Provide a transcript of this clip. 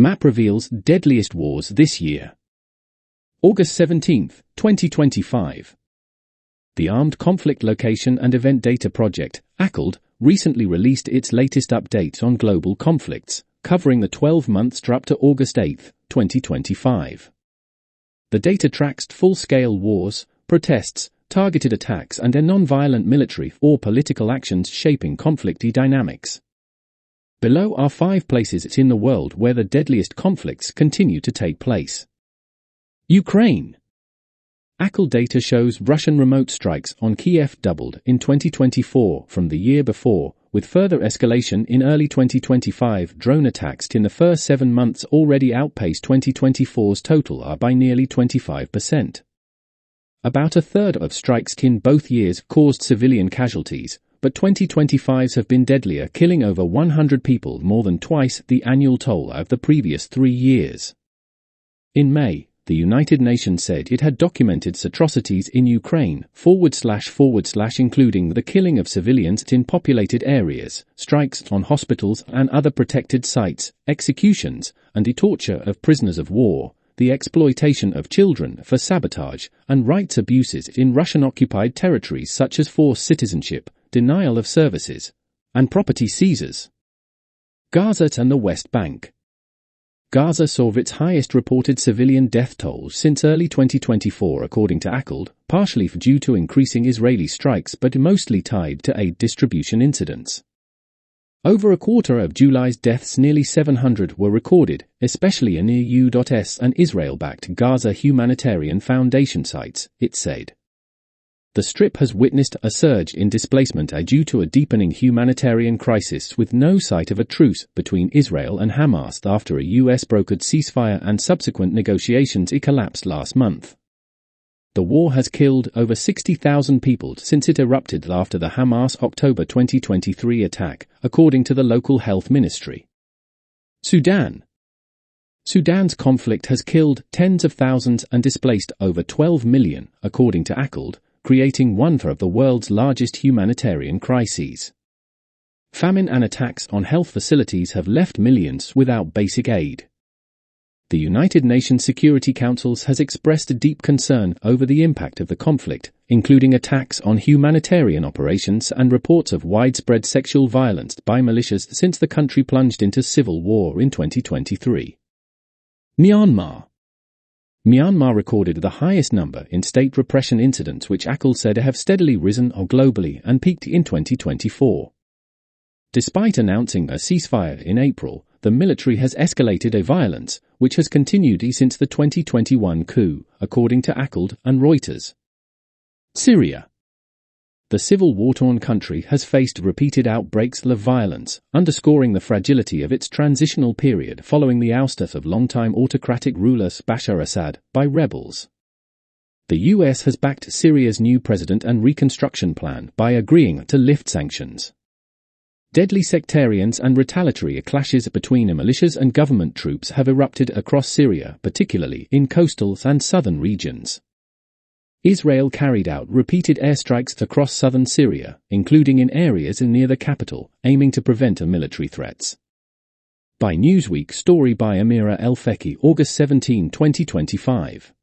Map reveals deadliest wars this year. August 17, 2025. The Armed Conflict Location and Event Data Project, ACLD, recently released its latest update on global conflicts, covering the 12 months up to August 8, 2025. The data tracks full-scale wars, protests, targeted attacks and non-violent military or political actions shaping conflict dynamics. Below are 5 places in the world where the deadliest conflicts continue to take place. Ukraine. ACLD data shows Russian remote strikes on Kiev doubled in 2024 from the year before, with further escalation in early 2025. Drone attacks in the first 7 months already outpaced 2024's total by nearly 25%. About a third of strikes in both years caused civilian casualties, but 2025's have been deadlier, killing over 100 people, more than twice the annual toll of the previous 3 years. In May, the United Nations said it had documented atrocities in Ukraine, / including the killing of civilians in populated areas, strikes on hospitals and other protected sites, executions, and the torture of prisoners of war, the exploitation of children for sabotage, and rights abuses in Russian-occupied territories such as forced citizenship, denial of services, and property seizures. Gaza and the West Bank. Gaza saw its highest reported civilian death toll since early 2024 according to ACLD, partially due to increasing Israeli strikes but mostly tied to aid distribution incidents. Over a quarter of July's deaths, nearly 700 were recorded, especially in EU.S and Israel-backed Gaza Humanitarian Foundation sites, it said. The Strip has witnessed a surge in displacement due to a deepening humanitarian crisis with no sight of a truce between Israel and Hamas after a US-brokered ceasefire and subsequent negotiations collapsed last month. The war has killed over 60,000 people since it erupted after the Hamas October 2023 attack, according to the local health ministry. Sudan. Sudan's conflict has killed tens of thousands and displaced over 12 million, according to ACLD, creating one of the world's largest humanitarian crises. Famine and attacks on health facilities have left millions without basic aid. The United Nations Security Council has expressed a deep concern over the impact of the conflict, including attacks on humanitarian operations and reports of widespread sexual violence by militias since the country plunged into civil war in 2023. Myanmar. Myanmar recorded the highest number in state repression incidents, which ACLD said have steadily risen globally and peaked in 2024. Despite announcing a ceasefire in April, the military has escalated violence, which has continued since the 2021 coup, according to ACLD and Reuters. Syria. The civil war-torn country has faced repeated outbreaks of violence, underscoring the fragility of its transitional period following the ouster of longtime autocratic ruler Bashar Assad by rebels. The US has backed Syria's new president and reconstruction plan by agreeing to lift sanctions. Deadly sectarian and retaliatory clashes between militias and government troops have erupted across Syria, particularly in coastal and southern regions. Israel carried out repeated airstrikes across southern Syria, including in areas near the capital, aiming to prevent military threats. By Newsweek, story by Amira El-Feki, August 17, 2025.